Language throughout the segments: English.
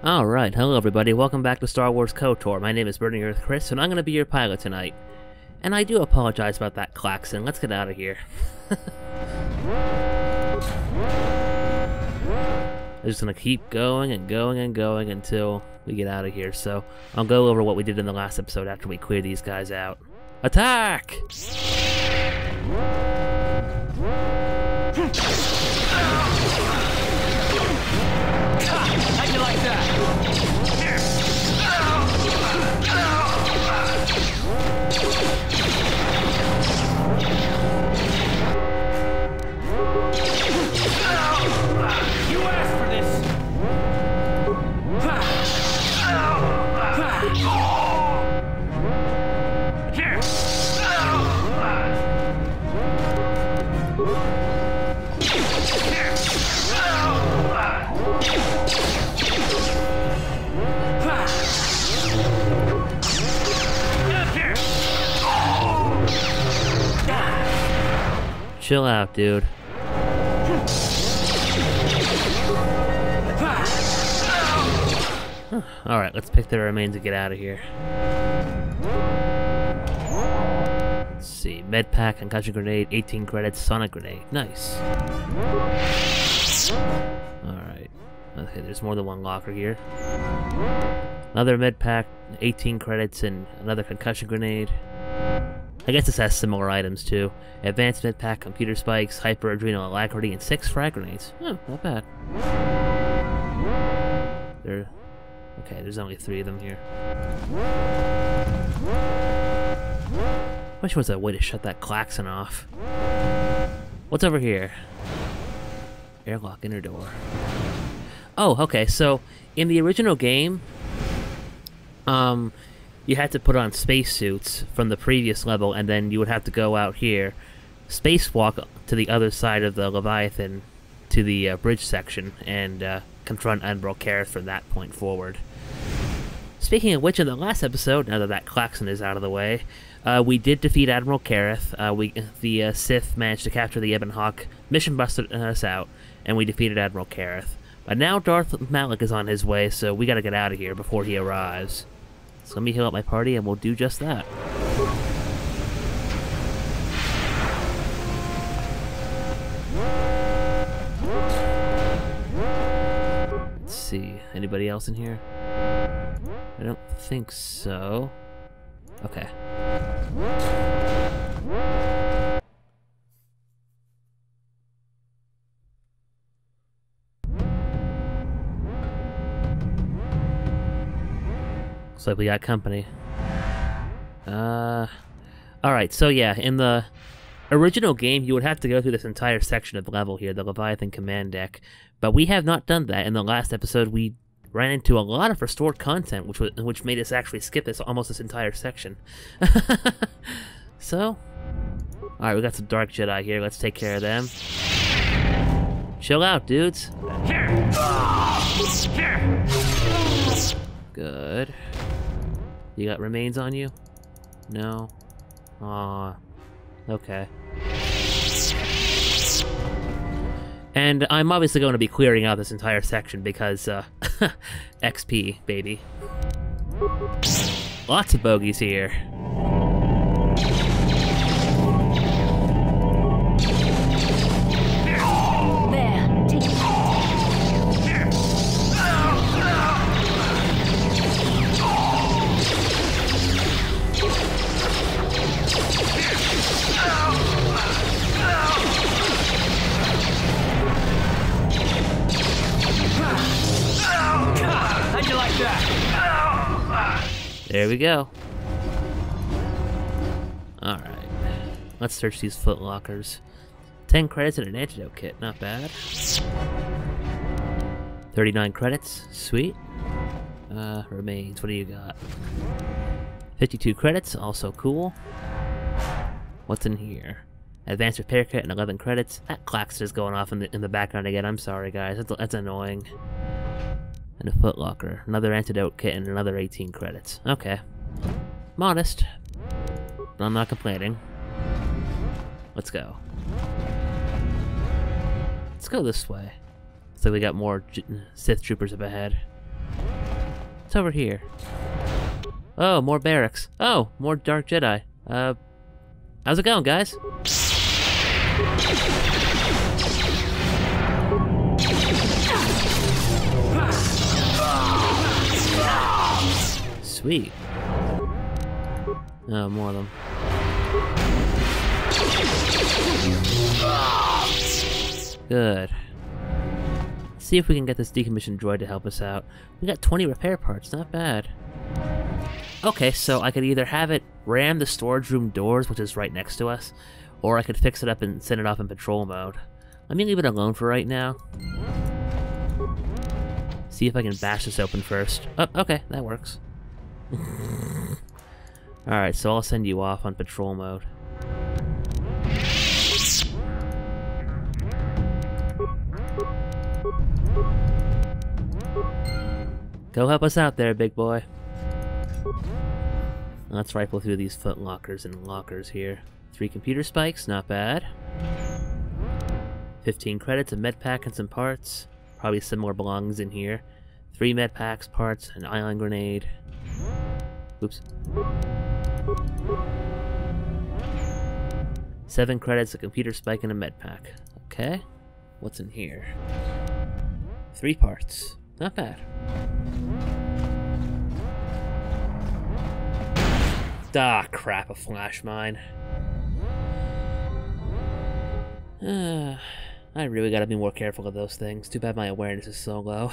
Alright, hello everybody, welcome back to Star Wars KOTOR. My name is Burning Earth Chris, and I'm going to be your pilot tonight. And I do apologize about that klaxon, let's get out of here. I'm just going to keep going and going and going until we get out of here, so I'll go over what we did in the last episode after we clear these guys out. Attack! How'd you like that? You asked for this. Here. Chill out, dude. Alright, let's pick the remains and get out of here. Let's see. Med pack, concussion grenade, 18 credits, sonic grenade. Nice. Alright. Okay, there's more than one locker here. Another med pack, 18 credits, and another concussion grenade. I guess this has similar items too. Advanced med pack, computer spikes, hyper adrenal alacrity, and 6 frag grenades. Oh, not bad. Okay, there's only 3 of them here. Wish there was a way to shut that klaxon off. What's over here? Airlock inner door. Oh, okay, so in the original game, you had to put on spacesuits from the previous level, and then you would have to go out here, spacewalk to the other side of the Leviathan to the bridge section, and confront Unveiled Carth from that point forward. Speaking of which, in the last episode, now that that klaxon is out of the way, we did defeat Admiral Carth. The Sith managed to capture the Ebon Hawk, mission busted us out, and we defeated Admiral Carth. But now Darth Malak is on his way, so we gotta get out of here before he arrives. So let me heal up my party and we'll do just that. Let's see, anybody else in here? I don't think so. Okay. Looks like we got company. Alright, so yeah, in the original game, you would have to go through this entire section of level here, the Leviathan command deck, but we have not done that. In the last episode, we ran into a lot of restored content, which made us actually skip this entire section. So, alright, we got some Dark Jedi here, let's take care of them. Chill out, dudes. Here. Here. Good. You got remains on you? No? Aw. Okay. And I'm obviously going to be clearing out this entire section because, XP, baby. Lots of bogeys here. There we go. Alright. Let's search these foot lockers. 10 credits and an antidote kit. Not bad. 39 credits. Sweet. Remains. What do you got? 52 credits. Also cool. What's in here? Advanced repair kit and 11 credits. That klaxon is going off in the background again. I'm sorry, guys. That's annoying. And a footlocker, another antidote kit, and another 18 credits. Okay. Modest. But I'm not complaining. Let's go. Let's go this way. So we got more Sith troopers up ahead. It's over here. Oh, more barracks. Oh, more Dark Jedi. How's it going, guys? Sweet. Oh, more of them. Good. See if we can get this decommissioned droid to help us out. We got 20 repair parts, not bad. Okay, so I could either have it ram the storage room doors, which is right next to us, or I could fix it up and send it off in patrol mode. Let me leave it alone for right now. See if I can bash this open first. Oh, okay, that works. Alright, so I'll send you off on patrol mode. Go help us out there, big boy. Let's rifle through these foot lockers and lockers here. 3 computer spikes, not bad. 15 credits, a med pack and some parts. Probably similar belongings in here. 3 med packs, parts, an ion grenade. Oops. 7 credits, a computer spike, and a med pack. Okay. What's in here? 3 parts. Not bad. Ah, crap, a flash mine. I really gotta be more careful of those things. Too bad my awareness is so low.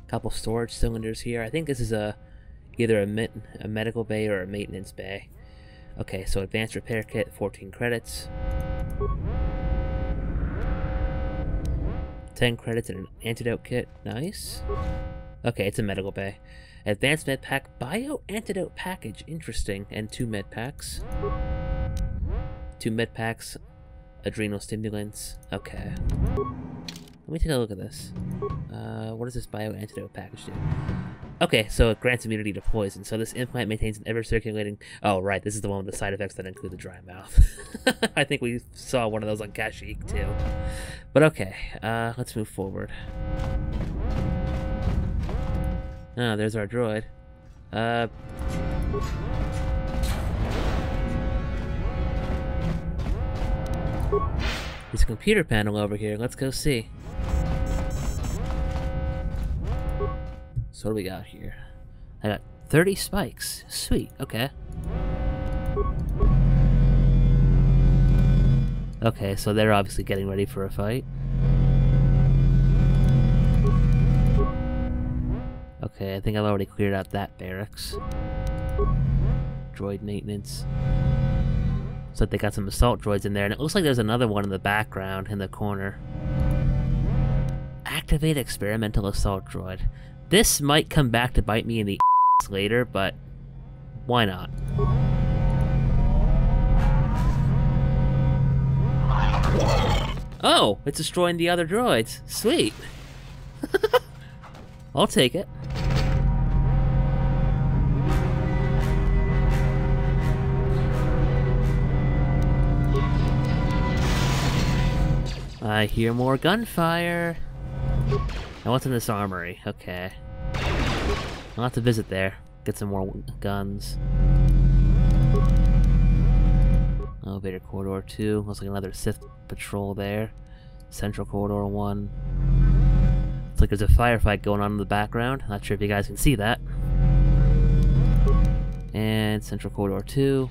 Couple storage cylinders here. I think this is either a medical bay or a maintenance bay. Okay, so advanced repair kit, 14 credits. 10 credits and an antidote kit. Nice. Okay, it's a medical bay. Advanced med pack, bio antidote package. Interesting. And 2 med packs. 2 med packs, adrenal stimulants. Okay. Let me take a look at this. What does this bio antidote package do? Okay, so it grants immunity to poison. So this implant maintains an ever-circulating... Oh, right, this is the one with the side effects that include the dry mouth. I think we saw one of those on Kashyyyk, too. But okay, let's move forward. Ah, there's our droid. There's a computer panel over here. Let's go see. So what do we got here? I got 30 spikes. Sweet, okay. Okay, so they're obviously getting ready for a fight. Okay, I think I've already cleared out that barracks. Droid maintenance. So they got some assault droids in there, and it looks like there's another one in the background in the corner. Activate experimental assault droid. This might come back to bite me in the ass later, but why not? Oh, it's destroying the other droids. Sweet. I'll take it. I hear more gunfire. Now what's in this armory? Okay. I'll have to visit there. Get some more guns. Elevator Corridor 2. Looks like another Sith patrol there. Central Corridor 1. Looks like there's a firefight going on in the background. Not sure if you guys can see that. And Central Corridor 2.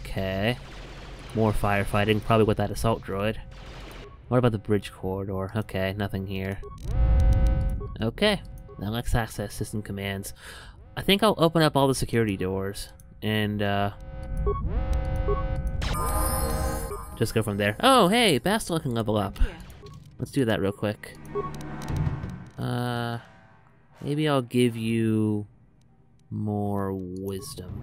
Okay. More firefighting, probably with that assault droid. What about the bridge corridor? Okay, nothing here. Okay, now let's access system commands. I think I'll open up all the security doors and just go from there. Oh, hey, Bastila can level up. Let's do that real quick. Maybe I'll give you more wisdom.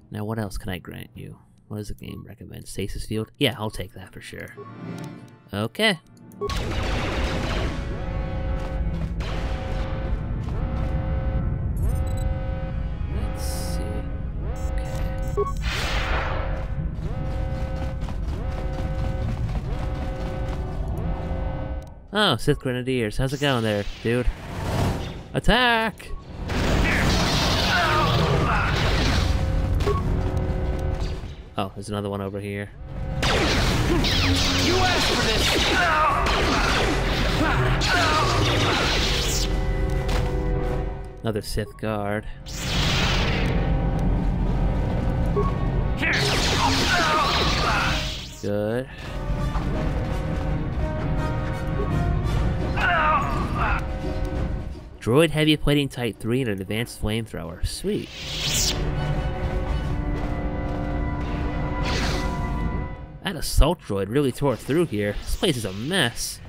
Now what else can I grant you? What does the game recommend? Stasis field? Yeah, I'll take that for sure. Okay. Let's see. Okay. Oh, Sith Grenadiers. How's it going there, dude? Attack! Oh, there's another one over here. You asked for this! Another Sith guard. Good. Droid heavy plating type 3 and an advanced flamethrower. Sweet. That assault droid really tore through here. This place is a mess.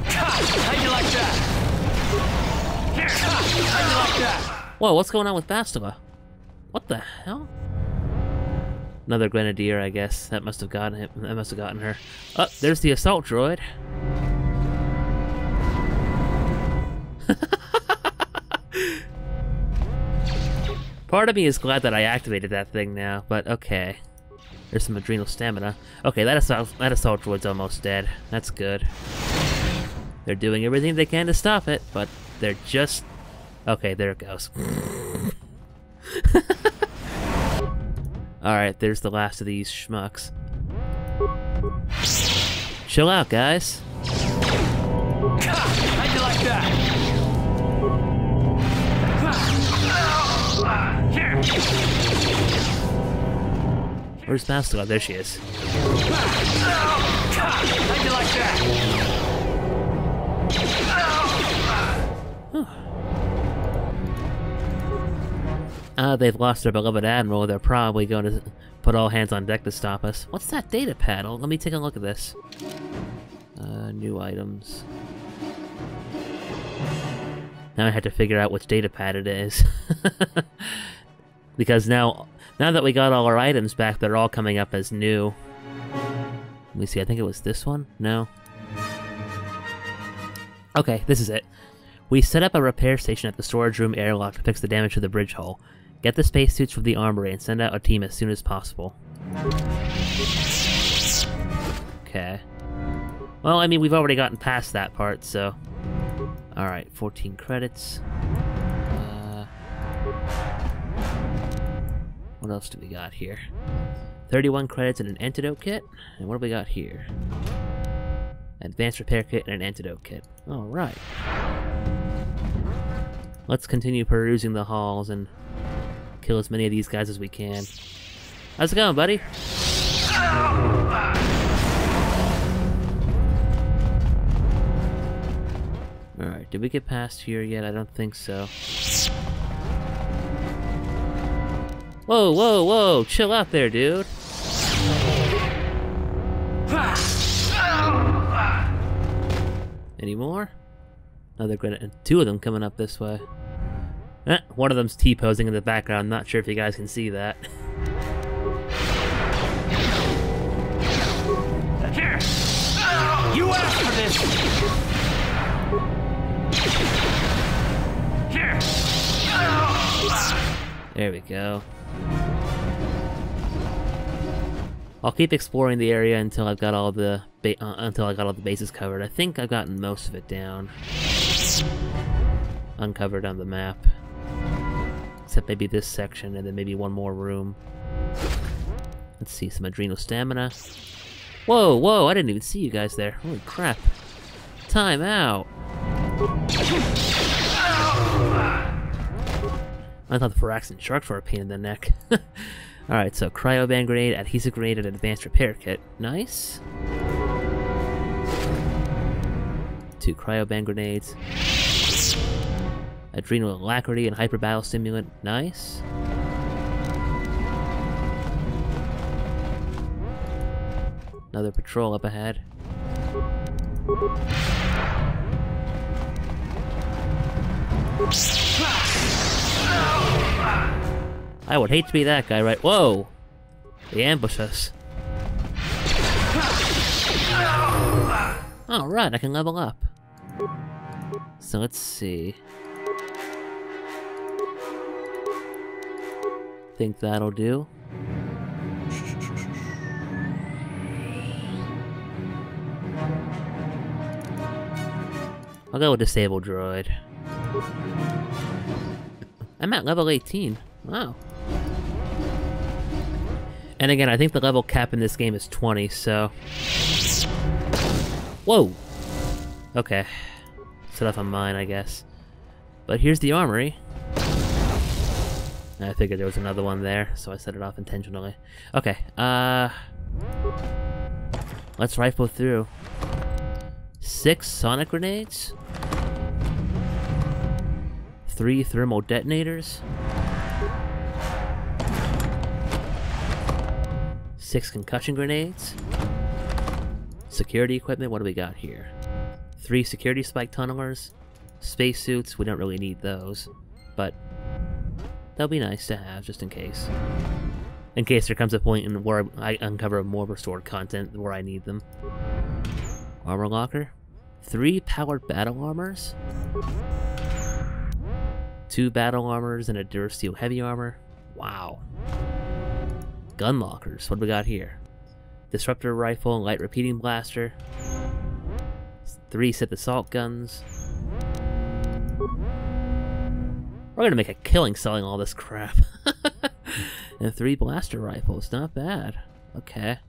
How'd you like that? How'd you like that? Whoa, what's going on with Bastila? What the hell? Another grenadier, I guess. That must have gotten him. That must have gotten her. Oh, there's the assault droid. Part of me is glad that I activated that thing now, but okay. There's some adrenal stamina. Okay, that assault droid's almost dead. That's good. They're doing everything they can to stop it, but they're just... Okay, there it goes. Alright, there's the last of these schmucks. Chill out, guys. How'd you like that? Where's Bastila? There she is. How'd you like that? They've lost their beloved admiral. They're probably going to put all hands on deck to stop us. What's that data pad? Let me take a look at this. New items. Now I have to figure out which data pad it is. Because now that we got all our items back, they're all coming up as new. Let me see, I think it was this one? No. Okay, this is it. We set up a repair station at the storage room airlock to fix the damage to the bridge hull. Get the spacesuits from the armory and send out a team as soon as possible. Okay. Well, I mean, we've already gotten past that part, so... Alright, 14 credits. What else do we got here? 31 credits and an antidote kit. And what do we got here? Advanced repair kit and an antidote kit. Alright. Let's continue perusing the halls and kill as many of these guys as we can. How's it going, buddy? Alright, did we get past here yet? I don't think so. Whoa, whoa, whoa! Chill out there, dude! Any more? Another grenade. Two of them coming up this way. One of them's T-posing in the background. Not sure if you guys can see that. Here! You asked for this! Here! There we go. I'll keep exploring the area until I've got all the bases covered. I think I've gotten most of it down, uncovered on the map, except maybe this section and then maybe one more room. Let's see, some adrenal stamina. Whoa, whoa! I didn't even see you guys there. Holy crap! Time out. I thought the Phyraxan sharks were a pain in the neck. Alright, so cryoban grenade, adhesive grenade, and advanced repair kit. Nice. 2 cryoban grenades. Adrenal alacrity and hyper battle stimulant. Nice. Another patrol up ahead. I would hate to be that guy, right? Whoa! They ambush us. Alright, I can level up. So let's see. Think that'll do. I'll go with Disable Droid. I'm at level 18. Wow. And again, I think the level cap in this game is 20, so... Whoa! Okay. Set off on mine, I guess. But here's the armory. I figured there was another one there, so I set it off intentionally. Okay, let's rifle through. 6 sonic grenades? 3 thermal detonators? 6 concussion grenades? Security equipment, what do we got here? 3 security spike tunnelers? Spacesuits, we don't really need those, but they'll be nice to have, just in case. In case there comes a point in where I uncover more restored content where I need them. Armor locker. 3 powered battle armors. 2 battle armors and a Durasteel heavy armor. Wow. Gun lockers. What do we got here? Disruptor rifle, light repeating blaster. 3 Sith assault guns. We're gonna make a killing selling all this crap. And 3 blaster rifles. Not bad. Okay.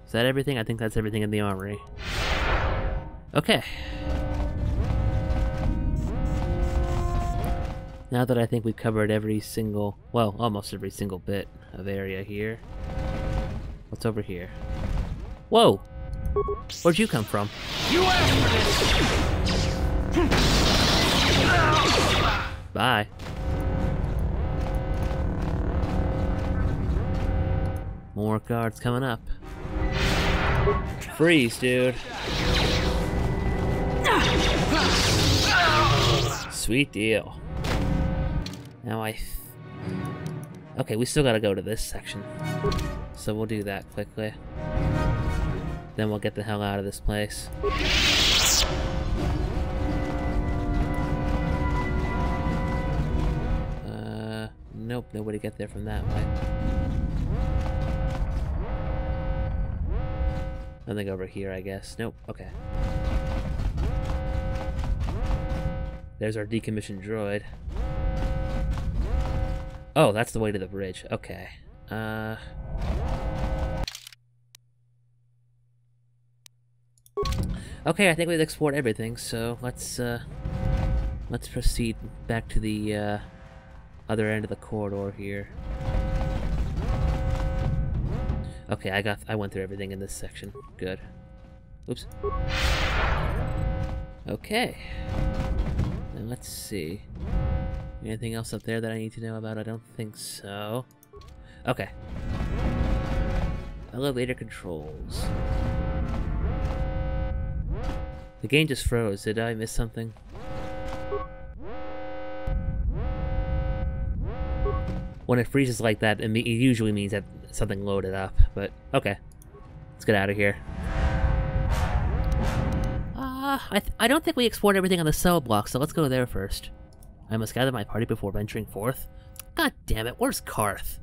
Is that everything? I think that's everything in the armory. Okay. Now that I think we've covered every single, well, almost every single bit of area here. What's over here? Whoa! Where'd you come from? You asked for this! Bye. More guards coming up. Freeze, dude. Sweet deal. Now okay, we still gotta go to this section. So we'll do that quickly. Then we'll get the hell out of this place. Nope, nobody get there from that way. Nothing over here, I guess. Nope, okay. There's our decommissioned droid. Oh, that's the way to the bridge. Okay. Okay, I think we've explored everything, so let's proceed back to the other end of the corridor here. Okay, I went through everything in this section. Good. Oops. Okay. Now let's see. Anything else up there that I need to know about? I don't think so. Okay. Elevator controls. The game just froze. Did I miss something? When it freezes like that, it usually means that something loaded up, but okay. Let's get out of here. I don't think we explored everything on the cell block, so let's go there first. I must gather my party before venturing forth. God damn it, where's Carth?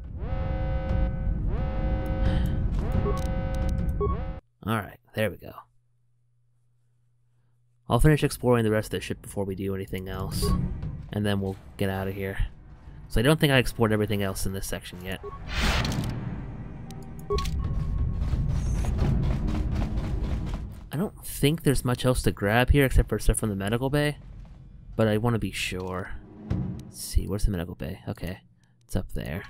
Alright, there we go. I'll finish exploring the rest of the ship before we do anything else. And then we'll get out of here. So I don't think I explored everything else in this section yet. I don't think there's much else to grab here except for stuff from the medical bay. But I want to be sure. Let's see, where's the medical bay? Okay, it's up there.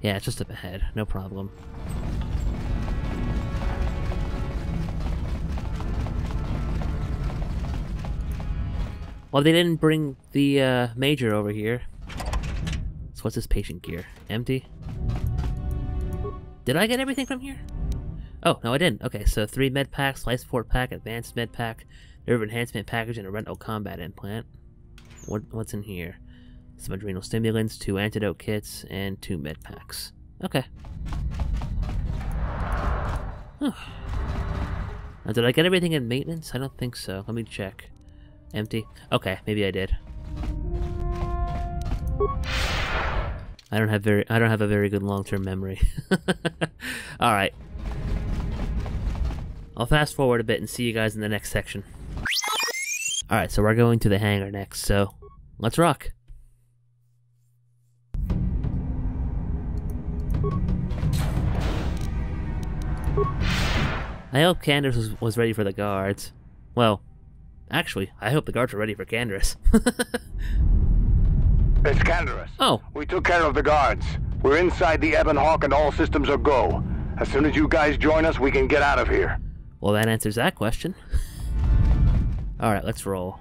Yeah, it's just up ahead, no problem. Well, they didn't bring the Major over here. So what's this patient gear? Empty? Did I get everything from here? Oh, no I didn't. Okay, so 3 med packs, life support pack, advanced med pack, nerve enhancement package, and a rental combat implant. What's in here? Some adrenal stimulants, 2 antidote kits, and 2 med packs. Okay. Now, did I get everything in maintenance? I don't think so. Let me check. Empty? Okay, maybe I did. I don't have a very good long-term memory. Alright. I'll fast forward a bit and see you guys in the next section. Alright, so we're going to the hangar next, so let's rock. I hope Candace was ready for the guards. Well, actually, I hope the guards are ready for Candace. It's Candace. Oh. We took care of the guards. We're inside the Ebon Hawk and all systems are go. As soon as you guys join us, we can get out of here. Well, that answers that question. Alright, let's roll.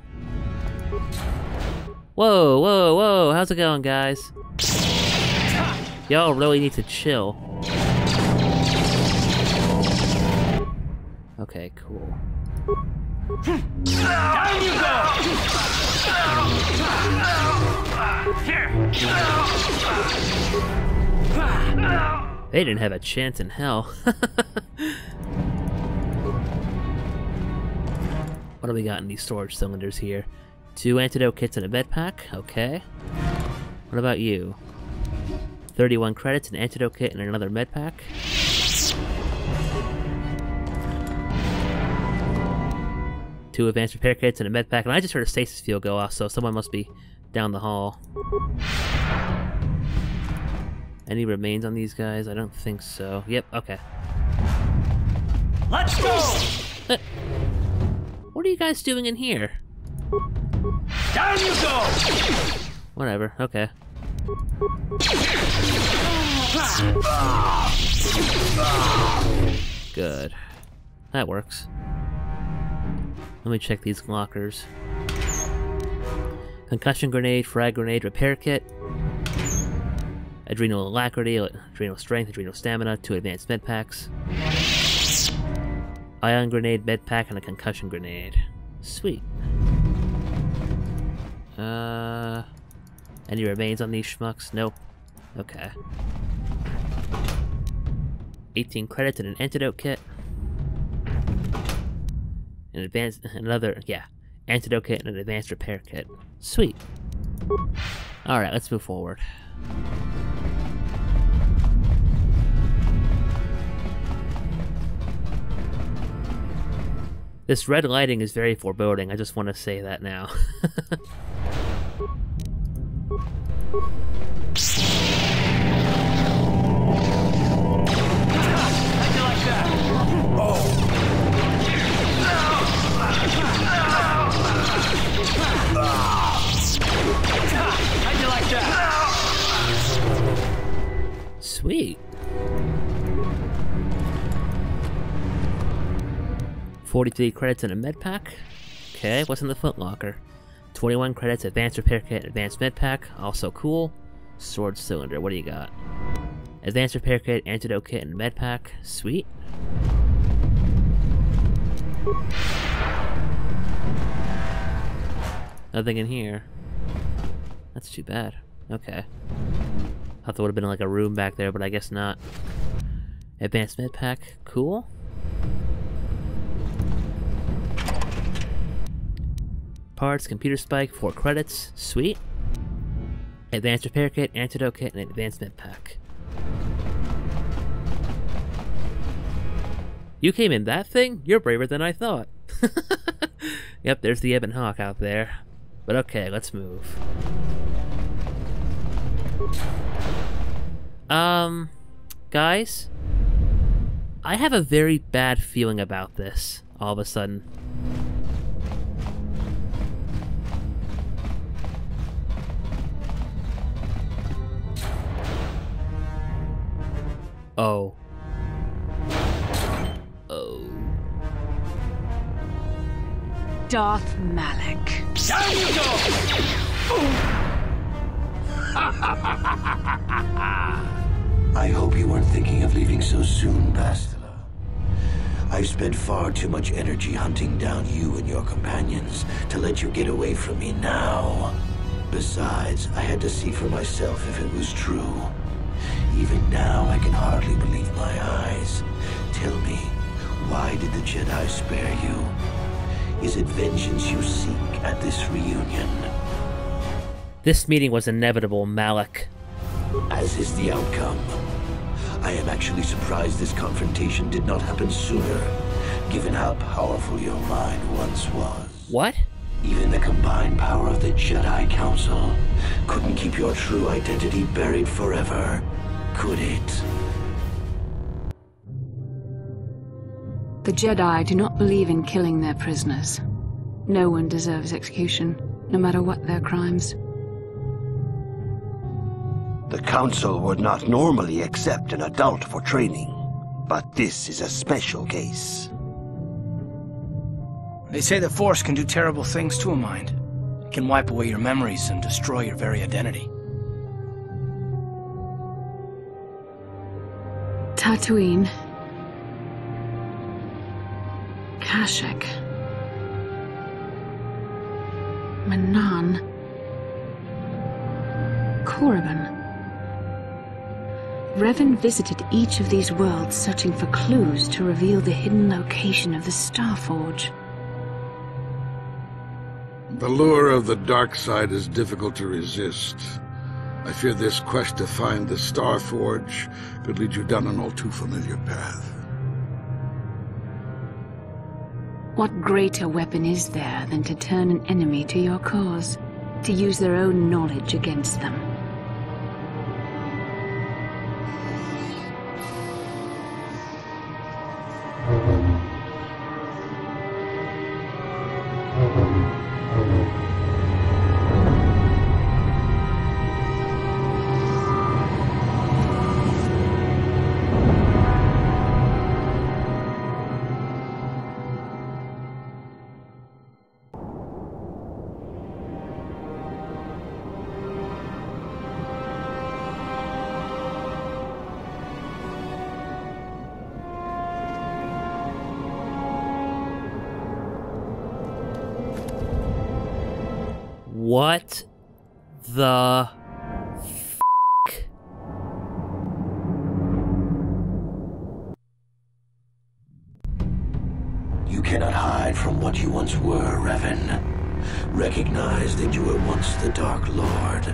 Whoa, whoa, whoa, how's it going, guys? Y'all really need to chill. Okay, cool. Down you go! They didn't have a chance in hell. What do we got in these storage cylinders here? 2 antidote kits and a med pack. Okay. What about you? 31 credits, an antidote kit, and another med pack. Two advanced repair kits and a med pack, and I just heard a stasis field go off, so someone must be down the hall. Any remains on these guys? I don't think so. Yep, okay. Let's go! What are you guys doing in here? Down you go! Whatever, okay. Good. That works. Let me check these lockers. Concussion grenade, frag grenade, repair kit. Adrenal alacrity, adrenal strength, adrenal stamina, 2 advanced med packs. Ion grenade, med pack, and a concussion grenade. Sweet. Any remains on these schmucks? Nope. Okay. 18 credits and an antidote kit. Antidote kit and an advanced repair kit. Sweet. Alright, let's move forward. This red lighting is very foreboding, I just want to say that now. How'd you like that? How'd you like that? Sweet. 43 credits and a med pack. Okay, what's in the footlocker? 21 credits, advanced repair kit, advanced med pack. Also cool. Sword cylinder, what do you got? Advanced repair kit, antidote kit, and med pack. Sweet. Nothing in here. That's too bad. Okay. Thought there would have been like a room back there, but I guess not. Advanced med pack. Cool. Parts, computer spike, 4 credits. Sweet. Advanced repair kit, antidote kit, and an advanced med pack. You came in that thing? You're braver than I thought. Yep, there's the Ebon Hawk out there. But okay, let's move. Guys? I have a very bad feeling about this, all of a sudden. Oh. Oh. Darth Malik. Down you go! I hope you weren't thinking of leaving so soon, Bastila. I've spent far too much energy hunting down you and your companions to let you get away from me now. Besides, I had to see for myself if it was true. Even now, I can hardly believe my eyes. Tell me, why did the Jedi spare you? Is it vengeance you seek at this reunion? This meeting was inevitable, Malik. As is the outcome. I am actually surprised this confrontation did not happen sooner, given how powerful your mind once was. What? Even the combined power of the Jedi Council couldn't keep your true identity buried forever, could it? The Jedi do not believe in killing their prisoners. No one deserves execution, no matter what their crimes. The Council would not normally accept an adult for training, but this is a special case. They say the Force can do terrible things to a mind. It can wipe away your memories and destroy your very identity. Tatooine. Kashyyyk. Manaan. Korriban. Revan visited each of these worlds searching for clues to reveal the hidden location of the Starforge. The lure of the dark side is difficult to resist. I fear this quest to find the Starforge could lead you down an all too familiar path. What greater weapon is there than to turn an enemy to your cause, to use their own knowledge against them? What the f***? You cannot hide from what you once were, Revan. Recognize that you were once the Dark Lord,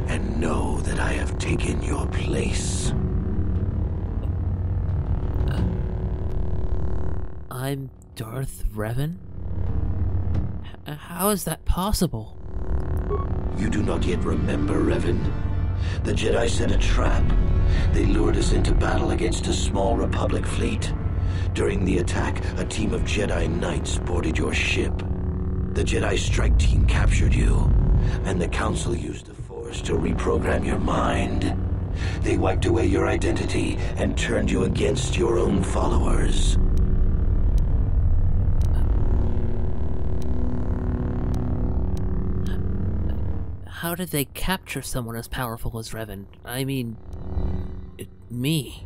and know that I have taken your place. I'm Darth Revan? How is that possible? You do not yet remember, Revan. The Jedi set a trap. They lured us into battle against a small Republic fleet. During the attack, a team of Jedi Knights boarded your ship. The Jedi strike team captured you, and the Council used the Force to reprogram your mind. They wiped away your identity and turned you against your own followers. How did they capture someone as powerful as Revan? I mean, me.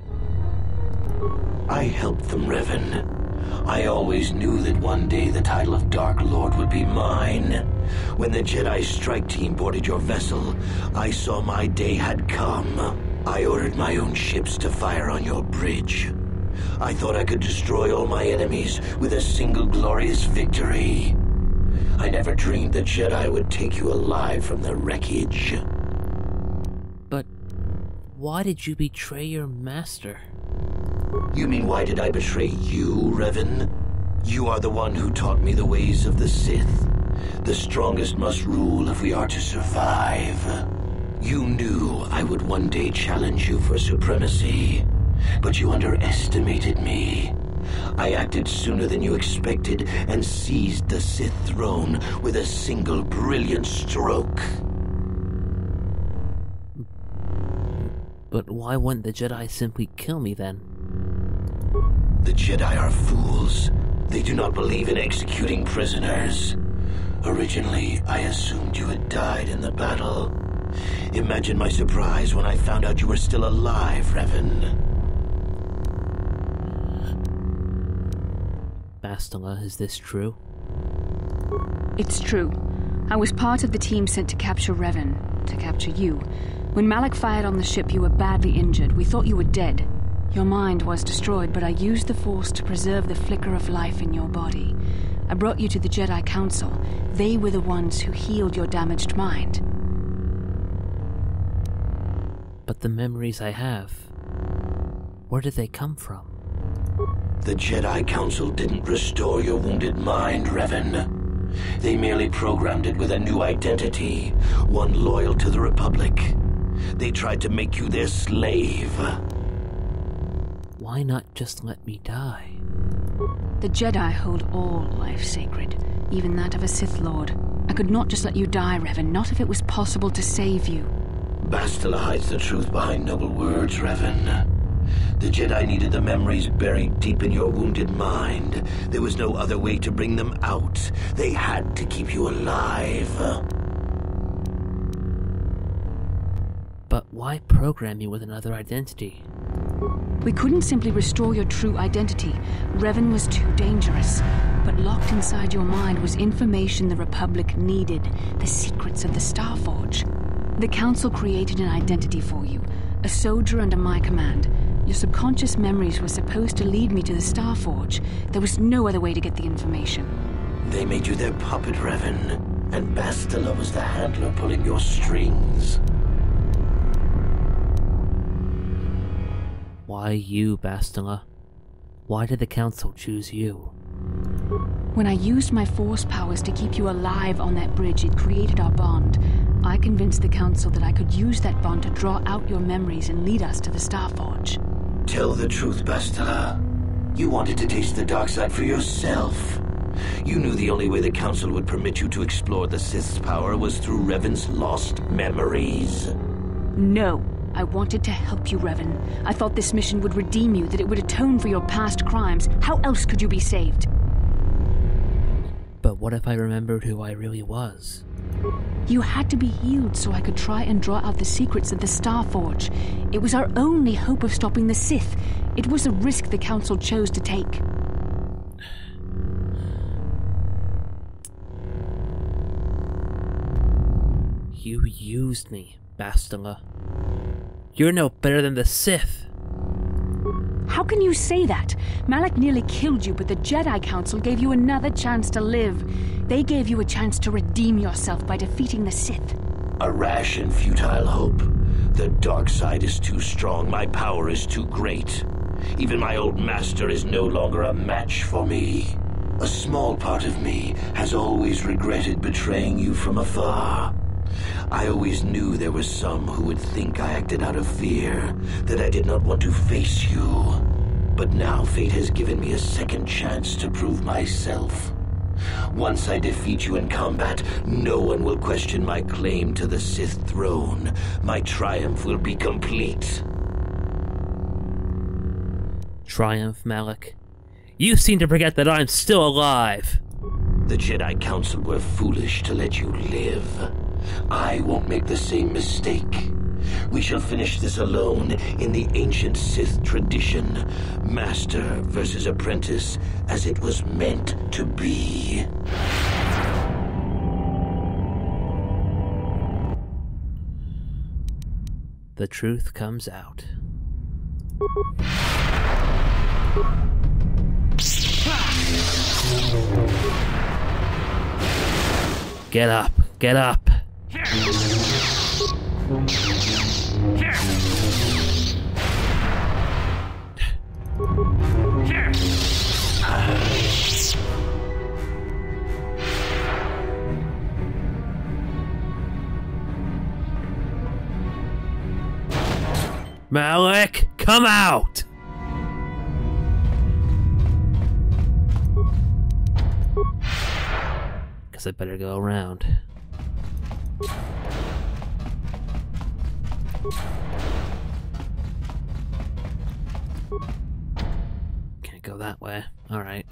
I helped them, Revan. I always knew that one day the title of Dark Lord would be mine. When the Jedi strike team boarded your vessel, I saw my day had come. I ordered my own ships to fire on your bridge. I thought I could destroy all my enemies with a single glorious victory. I never dreamed the Jedi would take you alive from the wreckage. But why did you betray your master? You mean why did I betray you, Revan? You are the one who taught me the ways of the Sith. The strongest must rule if we are to survive. You knew I would one day challenge you for supremacy, but you underestimated me. I acted sooner than you expected and seized the Sith throne with a single brilliant stroke. But why wouldn't the Jedi simply kill me then? The Jedi are fools. They do not believe in executing prisoners. Originally, I assumed you had died in the battle. Imagine my surprise when I found out you were still alive, Revan. Bastila, is this true? It's true. I was part of the team sent to capture Revan, to capture you. When Malak fired on the ship, you were badly injured. We thought you were dead. Your mind was destroyed, but I used the Force to preserve the flicker of life in your body. I brought you to the Jedi Council. They were the ones who healed your damaged mind. But the memories I have, where did they come from? The Jedi Council didn't restore your wounded mind, Revan. They merely programmed it with a new identity, one loyal to the Republic. They tried to make you their slave. Why not just let me die? The Jedi hold all life sacred, even that of a Sith Lord. I could not just let you die, Revan, not if it was possible to save you. Bastila hides the truth behind noble words, Revan. The Jedi needed the memories buried deep in your wounded mind. There was no other way to bring them out. They had to keep you alive. But why program you with another identity? We couldn't simply restore your true identity. Revan was too dangerous. But locked inside your mind was information the Republic needed, the secrets of the Starforge. The Council created an identity for you, a soldier under my command. Your subconscious memories were supposed to lead me to the Starforge. There was no other way to get the information. They made you their puppet, Revan, and Bastila was the handler pulling your strings. Why you, Bastila? Why did the Council choose you? When I used my Force powers to keep you alive on that bridge, it created our bond. I convinced the Council that I could use that bond to draw out your memories and lead us to the Starforge. Tell the truth, Bastila. You wanted to taste the dark side for yourself. You knew the only way the Council would permit you to explore the Sith's power was through Revan's lost memories. No. I wanted to help you, Revan. I thought this mission would redeem you, that it would atone for your past crimes. How else could you be saved? But what if I remembered who I really was? You had to be healed so I could try and draw out the secrets of the Starforge. It was our only hope of stopping the Sith. It was a risk the Council chose to take. You used me, Bastila. You're no better than the Sith. How can you say that? Malak nearly killed you, but the Jedi Council gave you another chance to live. They gave you a chance to redeem yourself by defeating the Sith. A rash and futile hope. The dark side is too strong, my power is too great. Even my old master is no longer a match for me. A small part of me has always regretted betraying you from afar. I always knew there were some who would think I acted out of fear, that I did not want to face you. But now fate has given me a second chance to prove myself. Once I defeat you in combat, no one will question my claim to the Sith throne. My triumph will be complete. Triumph, Malak? You seem to forget that I'm still alive. The Jedi Council were foolish to let you live. I won't make the same mistake. We shall finish this alone in the ancient Sith tradition. Master versus apprentice, as it was meant to be. The truth comes out. Get up! Get up! Malak, come out! Guess I better go around. Can't go that way. Alright.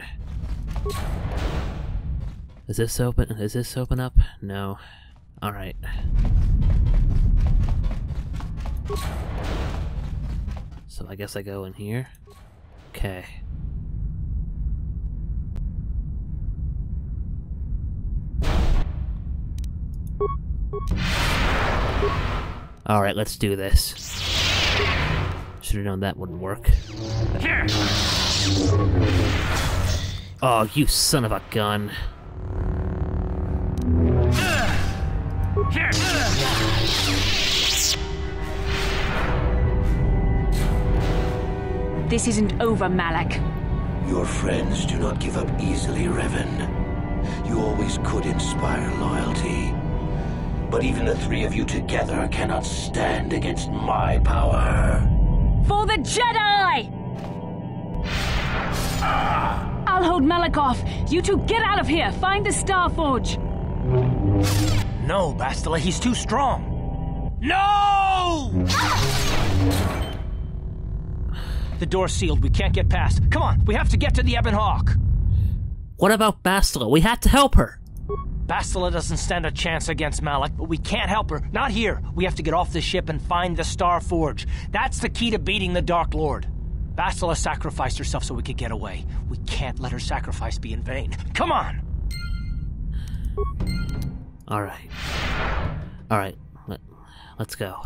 Is this open? Does this open up? No. Alright. So I guess I go in here. Okay. Alright, let's do this. Should have known that wouldn't work. Oh, you son of a gun. This isn't over, Malak. Your friends do not give up easily, Revan. You always could inspire loyalty. But even the three of you together cannot stand against my power. For the Jedi! I'll hold Malak off. You two get out of here. Find the Star Forge. No, Bastila, he's too strong. No! The door's sealed. We can't get past. Come on, we have to get to the Ebon Hawk. What about Bastila? We had to help her. Bastila doesn't stand a chance against Malak, but we can't help her. Not here. We have to get off the ship and find the Star Forge. That's the key to beating the Dark Lord. Bastila sacrificed herself so we could get away. We can't let her sacrifice be in vain. Come on! Alright. Alright. Let's go.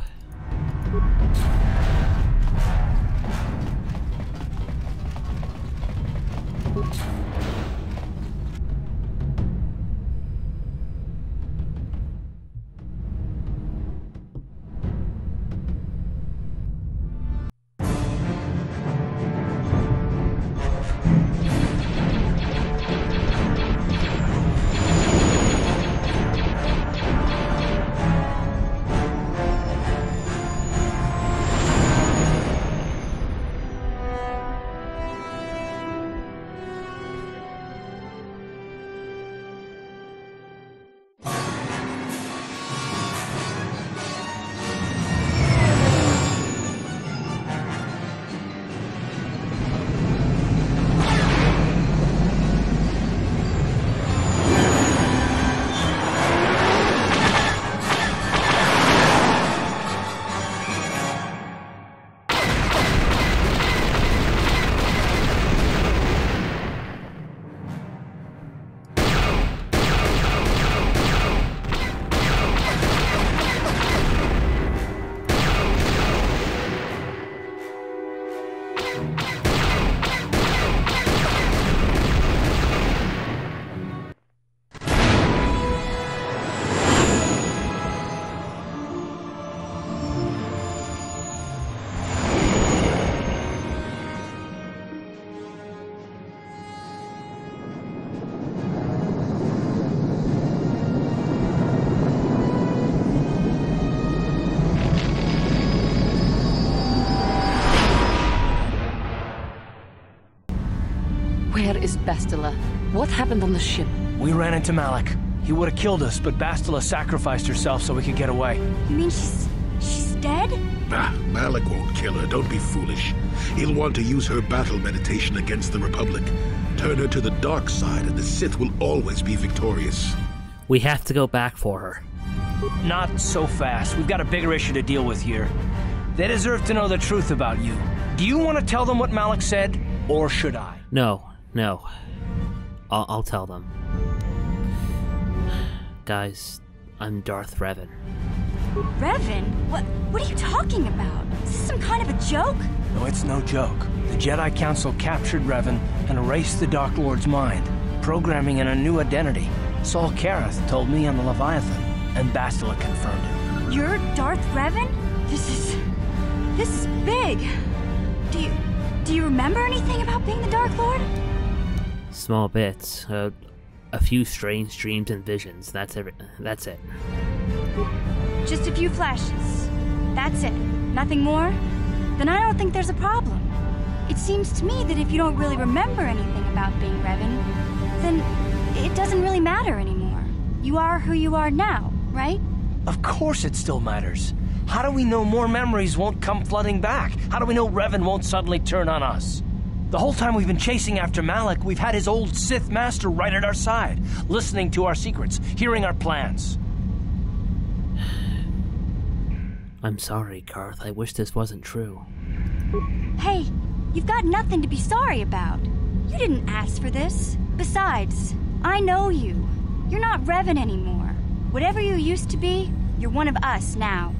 Where is Bastila? What happened on the ship? We ran into Malak. He would have killed us, but Bastila sacrificed herself so we could get away. You mean she's dead? Ah, Malak won't kill her. Don't be foolish. He'll want to use her battle meditation against the Republic. Turn her to the dark side, and the Sith will always be victorious. We have to go back for her. Not so fast. We've got a bigger issue to deal with here. They deserve to know the truth about you. Do you want to tell them what Malak said, or should I? No. I'll tell them. Guys, I'm Darth Revan. Revan? What are you talking about? Is this some kind of a joke? No, it's no joke. The Jedi Council captured Revan and erased the Dark Lord's mind, programming in a new identity. Saul Carth told me on the Leviathan, and Bastila confirmed it. You're Darth Revan? This is big. Do you remember anything about being the Dark Lord? Small bits. A few strange dreams and visions. That's it. Just a few flashes. That's it. Nothing more? Then I don't think there's a problem. It seems to me that if you don't really remember anything about being Revan, then it doesn't really matter anymore. You are who you are now, right? Of course it still matters. How do we know more memories won't come flooding back? How do we know Revan won't suddenly turn on us? The whole time we've been chasing after Malak, we've had his old Sith master right at our side, listening to our secrets, hearing our plans. I'm sorry, Carth. I wish this wasn't true. Hey, you've got nothing to be sorry about. You didn't ask for this. Besides, I know you. You're not Revan anymore. Whatever you used to be, you're one of us now.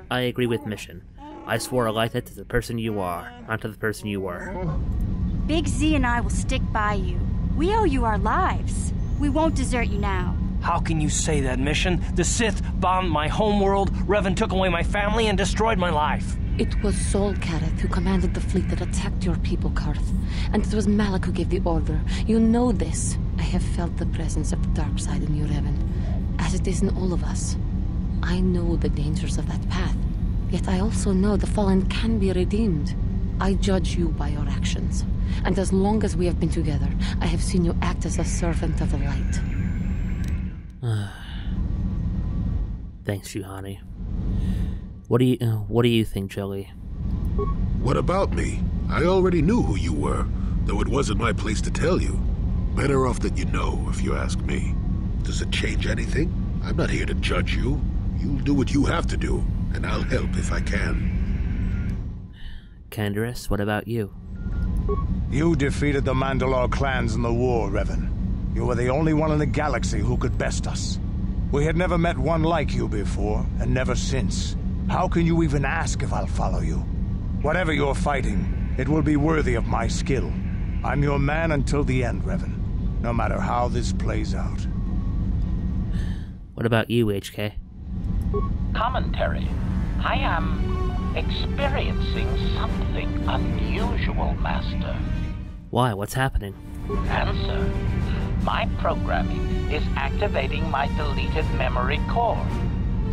I agree with Mission. I swore a life to the person you are, not to the person you were. Big Z and I will stick by you. We owe you our lives. We won't desert you now. How can you say that, Mission? The Sith bombed my homeworld, Revan took away my family, and destroyed my life. It was Saul Carth who commanded the fleet that attacked your people, Carth. And it was Malak who gave the order. You know this. I have felt the presence of the dark side in you, Revan, as it is in all of us. I know the dangers of that path, yet I also know the fallen can be redeemed. I judge you by your actions, and as long as we have been together, I have seen you act as a servant of the light. Thanks, Juhani. What do you think, Joey? What about me? I already knew who you were, though it wasn't my place to tell you. Better off that you know, if you ask me. Does it change anything? I'm not here to judge you. You'll do what you have to do, and I'll help if I can. Canderous, what about you? You defeated the Mandalore clans in the war, Revan. You were the only one in the galaxy who could best us. We had never met one like you before, and never since. How can you even ask if I'll follow you? Whatever you're fighting, it will be worthy of my skill. I'm your man until the end, Revan. No matter how this plays out. What about you, HK? Commentary. I am experiencing something unusual, Master. Why? What's happening? Answer. My programming is activating my deleted memory core.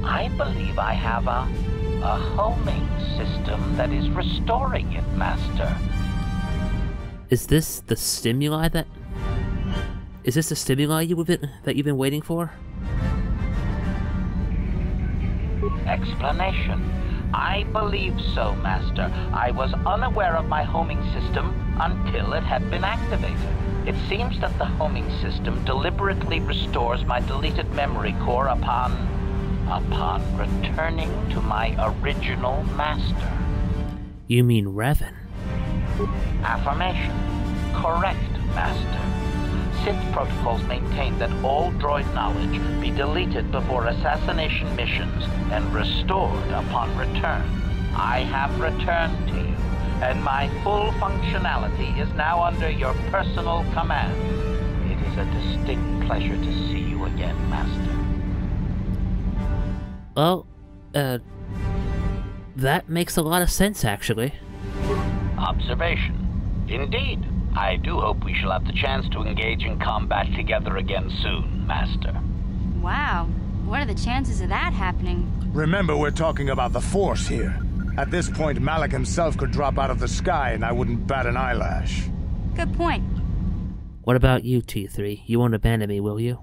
I believe I have a homing system that is restoring it, Master. Is this the stimuli that... Is this the stimuli that you've been waiting for? Explanation. I believe so, Master. I was unaware of my homing system until it had been activated. It seems that the homing system deliberately restores my deleted memory core upon returning to my original master. You mean Revan? Affirmation. Correct, Master. Sith protocols maintain that all droid knowledge be deleted before assassination missions and restored upon return. I have returned to you, and my full functionality is now under your personal command. It is a distinct pleasure to see you again, Master. Well, that makes a lot of sense, actually. Observation. Indeed. I do hope we shall have the chance to engage in combat together again soon, Master. Wow. What are the chances of that happening? Remember, we're talking about the Force here. At this point, Malak himself could drop out of the sky and I wouldn't bat an eyelash. Good point. What about you, T3? You won't abandon me, will you?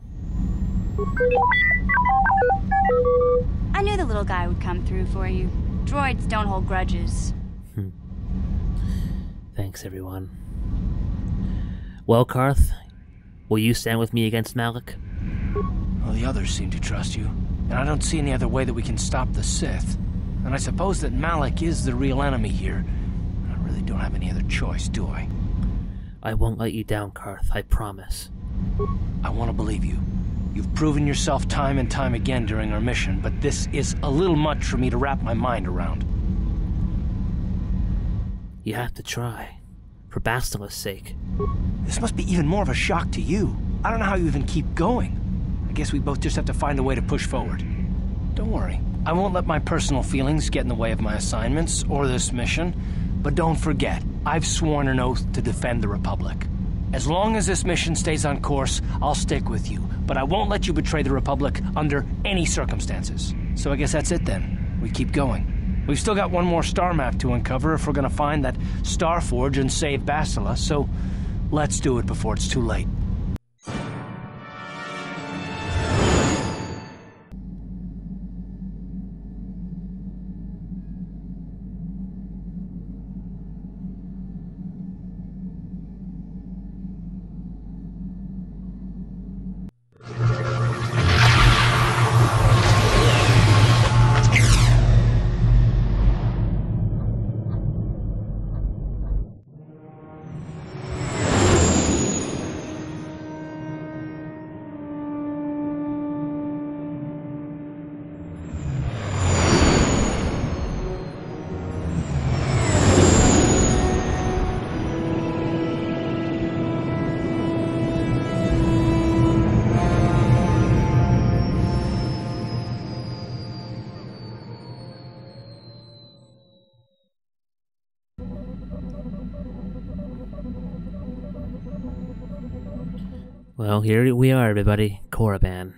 I knew the little guy would come through for you. Droids don't hold grudges. Thanks, everyone. Well, Carth, will you stand with me against Malak? Well, the others seem to trust you, and I don't see any other way that we can stop the Sith. And I suppose that Malak is the real enemy here. I really don't have any other choice, do I? I won't let you down, Carth, I promise. I want to believe you. You've proven yourself time and time again during our mission, but this is a little much for me to wrap my mind around. You have to try. For Bastila's sake. This must be even more of a shock to you. I don't know how you even keep going. I guess we both just have to find a way to push forward. Don't worry. I won't let my personal feelings get in the way of my assignments or this mission. But don't forget, I've sworn an oath to defend the Republic. As long as this mission stays on course, I'll stick with you. But I won't let you betray the Republic under any circumstances. So I guess that's it then. We keep going. We've still got one more star map to uncover if we're gonna find that Star Forge and save Bastila, so let's do it before it's too late. Well, here we are, everybody. Korriban.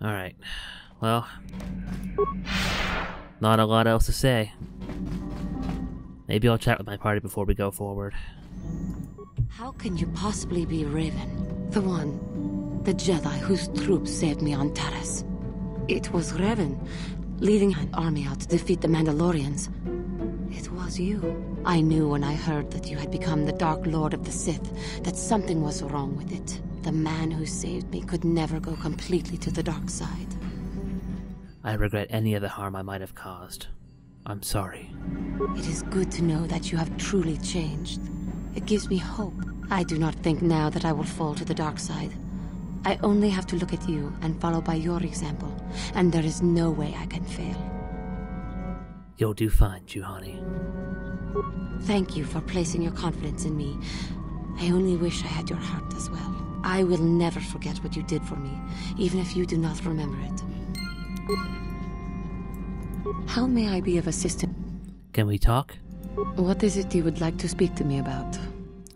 Alright. Well, not a lot else to say. Maybe I'll chat with my party before we go forward. How can you possibly be Raven? The Jedi whose troops saved me on Taris. It was Raven, leading an army out to defeat the Mandalorians. It was you. I knew when I heard that you had become the Dark Lord of the Sith, that something was wrong with it. The man who saved me could never go completely to the dark side. I regret any of the harm I might have caused. I'm sorry. It is good to know that you have truly changed. It gives me hope. I do not think now that I will fall to the dark side. I only have to look at you and follow by your example, and there is no way I can fail. You'll do fine, Juhani. Thank you for placing your confidence in me. I only wish I had your heart as well. I will never forget what you did for me, even if you do not remember it. How may I be of assistance? Can we talk? What is it you would like to speak to me about?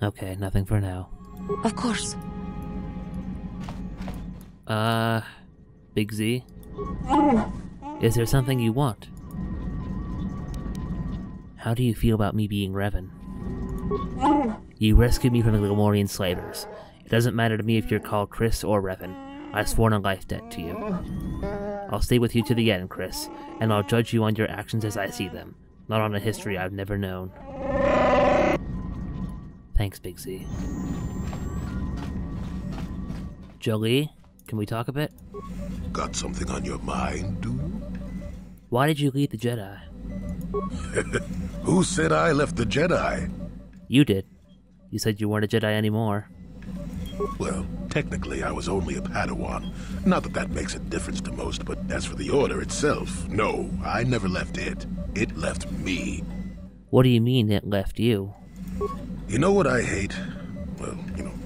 Okay, nothing for now. Of course. Big Z? Is there something you want? How do you feel about me being Revan? You rescued me from the Gamorrean slavers. It doesn't matter to me if you're called Chris or Revan. I've sworn a life debt to you. I'll stay with you to the end, Chris, and I'll judge you on your actions as I see them, not on a history I've never known. Thanks, Big Z. Jolie, can we talk a bit? Got something on your mind, dude? Why did you leave the Jedi? Who said I left the Jedi? You did. You said you weren't a Jedi anymore. Well, technically I was only a Padawan. Not that that makes a difference to most, but as for the Order itself, no, I never left it. It left me. What do you mean it left you? You know what I hate? Well,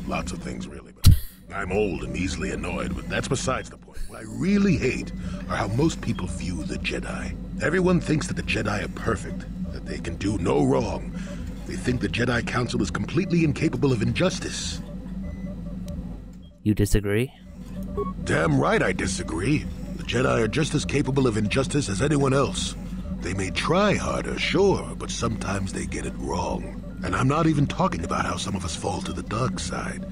lots of things really, but I'm old and easily annoyed, but that's besides the point. What I really hate are how most people view the Jedi. Everyone thinks that the Jedi are perfect, that they can do no wrong. They think the Jedi Council is completely incapable of injustice. You disagree? Damn right I disagree. The Jedi are just as capable of injustice as anyone else. They may try harder, sure, but sometimes they get it wrong. And I'm not even talking about how some of us fall to the dark side.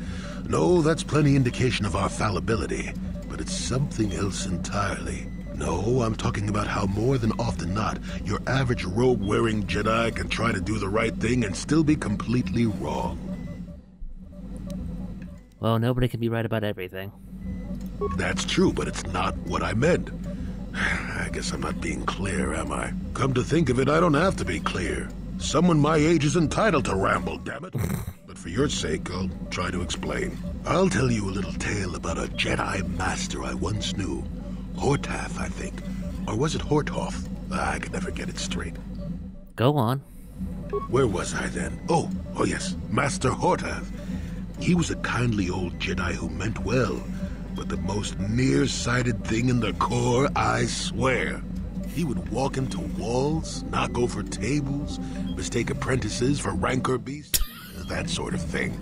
No, that's plenty indication of our fallibility, but it's something else entirely. No, I'm talking about how more than often not, your average robe-wearing Jedi can try to do the right thing and still be completely wrong. Well, nobody can be right about everything. That's true, but it's not what I meant. I guess I'm not being clear, am I? Come to think of it, I don't have to be clear. Someone my age is entitled to ramble, damn it. But for your sake, I'll try to explain. I'll tell you a little tale about a Jedi master I once knew. Hortath, I think. Or was it Hortoth? I could never get it straight. Go on. Where was I then? Oh yes, Master Hortath. He was a kindly old Jedi who meant well, but the most nearsighted thing in the Corps, I swear. He would walk into walls, knock over tables, mistake apprentices for rancor beasts, that sort of thing.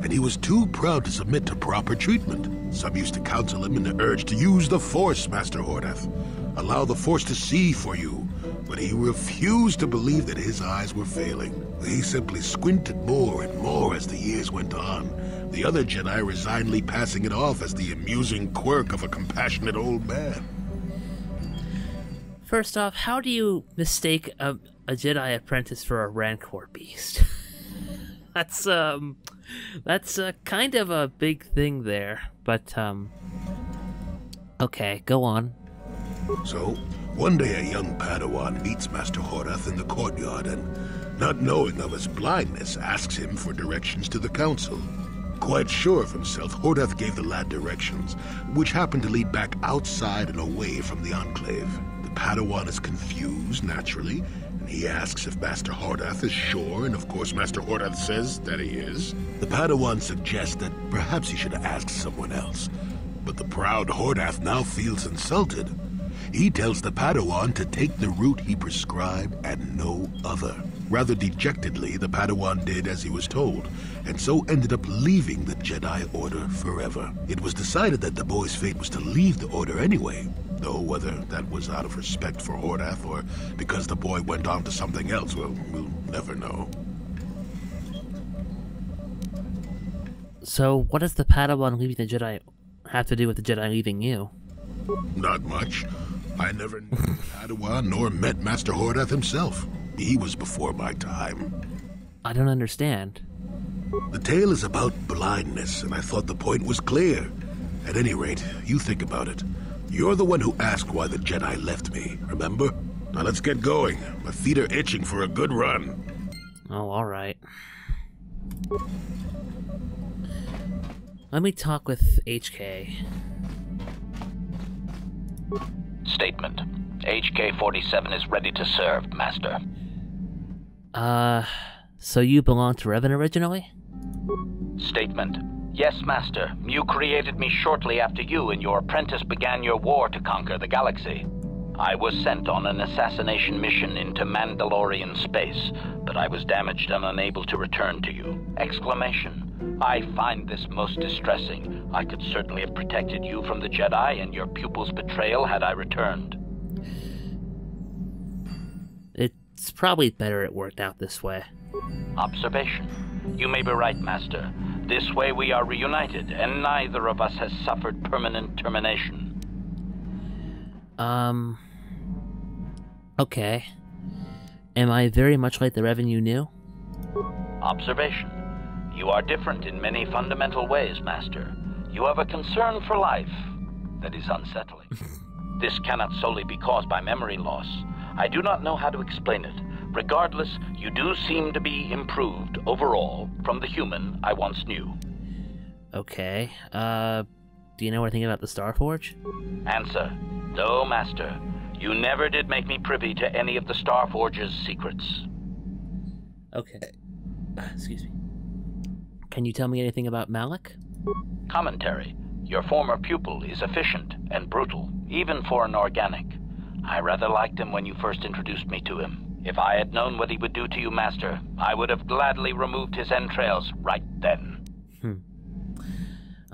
And he was too proud to submit to proper treatment. Some used to counsel him in the urge to use the Force, Master Hortath. Allow the Force to see for you. But he refused to believe that his eyes were failing. He simply squinted more and more as the years went on. The other Jedi resignedly passing it off as the amusing quirk of a compassionate old man. First off, how do you mistake a Jedi apprentice for a rancor beast? That's kind of a big thing there, but okay, go on. So, one day a young Padawan meets Master Hortath in the courtyard and, not knowing of his blindness, asks him for directions to the council. Quite sure of himself, Hortath gave the lad directions, which happened to lead back outside and away from the Enclave. The Padawan is confused, naturally, and he asks if Master Hortath is sure, and of course Master Hortath says that he is. The Padawan suggests that perhaps he should ask someone else, but the proud Hortath now feels insulted. He tells the Padawan to take the route he prescribed and no other. Rather dejectedly, the Padawan did as he was told, and so ended up leaving the Jedi Order forever. It was decided that the boy's fate was to leave the Order anyway, though whether that was out of respect for Hordath or because the boy went on to something else, well, we'll never know. So, what does the Padawan leaving the Jedi have to do with the Jedi leaving you? Not much. I never knew the Padawan nor met Master Hordath himself. He was before my time. I don't understand. The tale is about blindness, and I thought the point was clear. At any rate, you think about it. You're the one who asked why the Jedi left me, remember? Now let's get going. My feet are itching for a good run. Oh, alright. Let me talk with HK. Statement. HK-47 is ready to serve, Master. So you belong to Revan originally? Statement. Yes, Master. You created me shortly after you and your apprentice began your war to conquer the galaxy. I was sent on an assassination mission into Mandalorian space, but I was damaged and unable to return to you. Exclamation. I find this most distressing. I could certainly have protected you from the Jedi and your pupil's betrayal had I returned. It's probably better it worked out this way. Observation. You may be right, Master. This way we are reunited, and neither of us has suffered permanent termination. Okay. Am I very much like the Revan you knew? Observation. You are different in many fundamental ways, Master. You have a concern for life that is unsettling. This cannot solely be caused by memory loss. I do not know how to explain it. Regardless, you do seem to be improved overall from the human I once knew. Okay. Do you know anything about the Starforge? Answer. No, Master. You never did make me privy to any of the Starforge's secrets. Okay. Excuse me. Can you tell me anything about Malak? Commentary. Your former pupil is efficient and brutal, even for an organic. I rather liked him when you first introduced me to him. If I had known what he would do to you, Master, I would have gladly removed his entrails right then.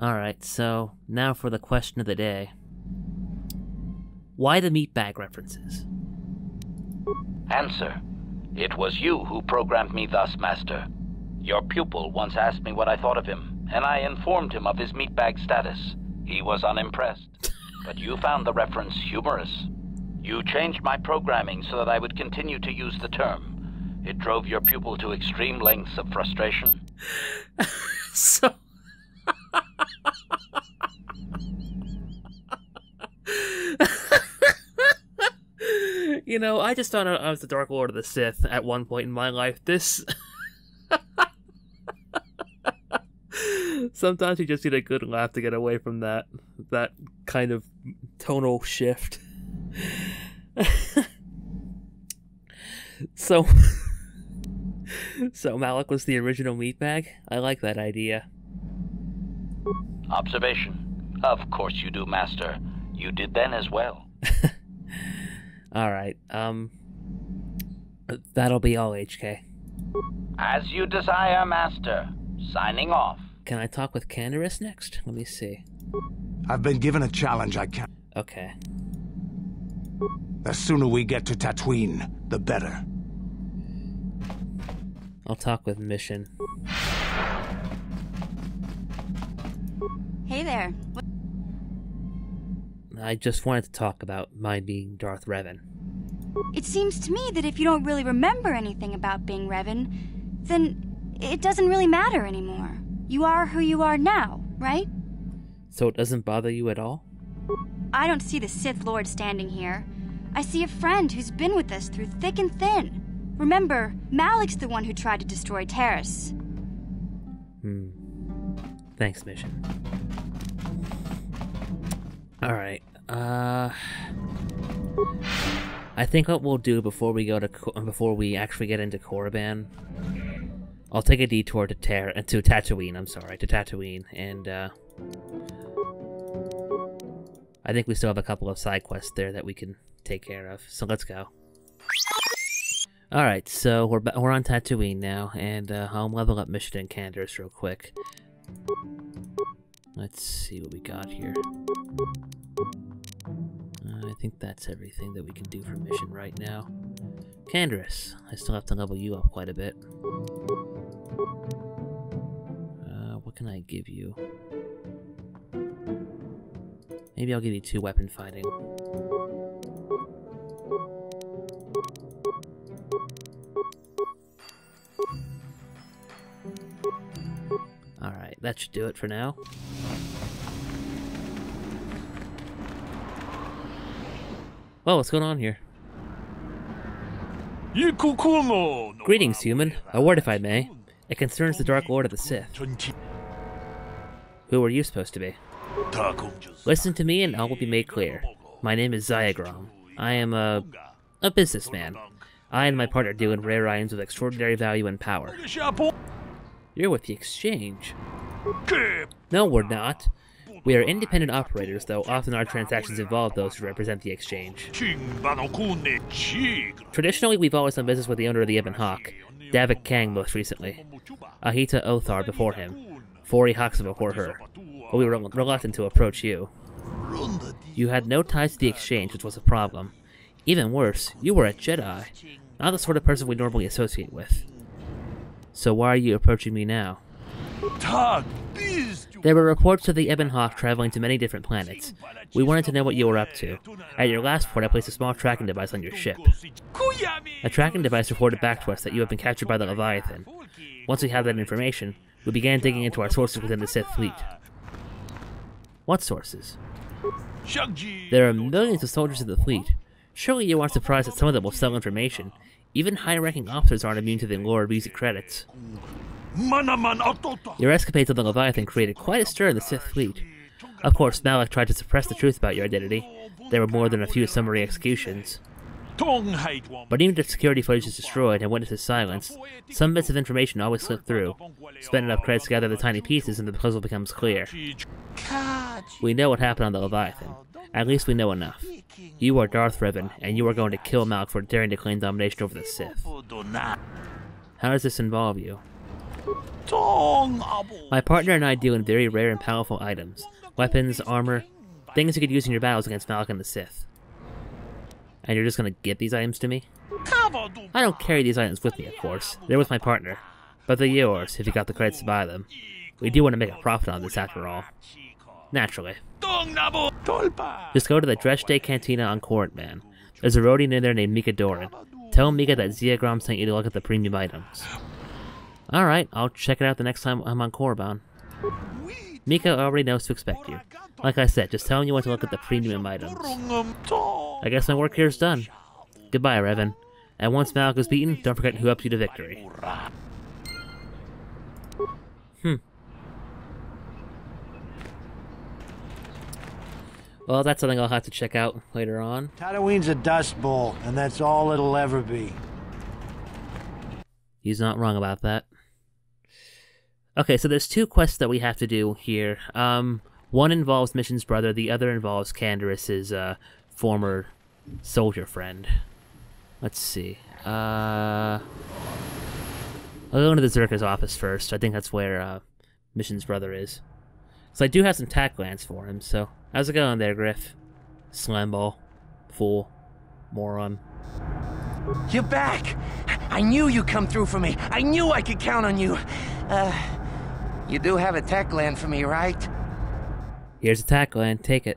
Alright, so now for the question of the day. Why the meatbag references? Answer. It was you who programmed me thus, Master. Your pupil once asked me what I thought of him, and I informed him of his meatbag status. He was unimpressed, but you found the reference humorous. You changed my programming so that I would continue to use the term. It drove your pupil to extreme lengths of frustration. So... You know, I just thought I was the Dark Lord of the Sith at one point in my life. This... Sometimes you just need a good laugh to get away from that kind of tonal shift. So Malak was the original meatbag? I like that idea. Observation. Of course you do, Master. You did then as well. Alright, that'll be all, HK. As you desire, Master. Signing off. Can I talk with Canderous next? Let me see. I've been given a challenge I can't... Okay. The sooner we get to Tatooine, the better. I'll talk with Mission. Hey there. I just wanted to talk about my being Darth Revan. It seems to me that if you don't really remember anything about being Revan, then it doesn't really matter anymore. You are who you are now, right? So it doesn't bother you at all? I don't see the Sith Lord standing here. I see a friend who's been with us through thick and thin. Remember, Malak's the one who tried to destroy Terrace. Thanks, Mission. Alright, I think what we'll do before we actually get into Korriban, I'll take a detour to Tatooine, and I think we still have a couple of side quests there that we can take care of, so let's go. Alright, so we're on Tatooine now, and I'll level up Mission Encounters real quick. Let's see what we got here. I think that's everything that we can do for mission right now. Canderous, I still have to level you up quite a bit. What can I give you? Maybe I'll give you 2 weapon fighting. Alright, that should do it for now. Well, what's going on here? Greetings, human. A word, if I may. It concerns the Dark Lord of the Sith. Who are you supposed to be? Listen to me and all will be made clear. My name is Zyagrom. I am a businessman. I and my partner deal in rare items of extraordinary value and power. You're with the Exchange. No, we're not. We are independent operators, though often our transactions involve those who represent the Exchange. Traditionally, we've always done business with the owner of the Ebon Hawk, Davik Kang most recently, Ahita Othar before him, Fori Hoxa before her, but we were reluctant to approach you. You had no ties to the Exchange, which was a problem. Even worse, you were a Jedi, not the sort of person we normally associate with. So why are you approaching me now? There were reports of the Ebon Hawk traveling to many different planets. We wanted to know what you were up to. At your last port, I placed a small tracking device on your ship. A tracking device reported back to us that you have been captured by the Leviathan. Once we had that information, we began digging into our sources within the Sith fleet. What sources? There are millions of soldiers in the fleet. Surely you aren't surprised that some of them will sell information. Even high-ranking officers aren't immune to the lure of easy credits. Your escapades on the Leviathan created quite a stir in the Sith fleet. Of course, Malak tried to suppress the truth about your identity. There were more than a few summary executions. But even if security footage is destroyed and witnesses silenced, some bits of information always slip through. Spend enough credits to gather the tiny pieces and the puzzle becomes clear. We know what happened on the Leviathan. At least we know enough. You are Darth Revan, and you are going to kill Malak for daring to claim domination over the Sith. How does this involve you? My partner and I deal in very rare and powerful items. Weapons, armor, things you could use in your battles against Malak and the Sith. And you're just gonna give these items to me? I don't carry these items with me, of course. They're with my partner. But they're yours, if you got the credits to buy them. We do want to make a profit on this after all. Naturally. Just go to the Dresh Day Cantina on Korriban, man. There's a roadie in there named Mika Doran. Tell Mika that Zyagrom sent you to look at the premium items. Alright, I'll check it out the next time I'm on Korriban. Mika already knows to expect you. Like I said, just tell him you want to look at the premium items. I guess my work here is done. Goodbye, Revan. And once Malak is beaten, don't forget who helped you to victory. Well, that's something I'll have to check out later on. Tatooine's a dust bowl, and that's all it'll ever be. He's not wrong about that. Okay, so there's 2 quests that we have to do here. One involves Mission's brother, the other involves Canderous' former soldier friend. Let's see. I'll go into the Zerka's office first. I think that's where Mission's brother is. So I do have some tack lands for him, so how's it going there, Griff? Slamball. Fool. Moron. You're back! I knew you'd come through for me. I knew I could count on you. You do have a tech land for me, right? Here's a tack land. Take it.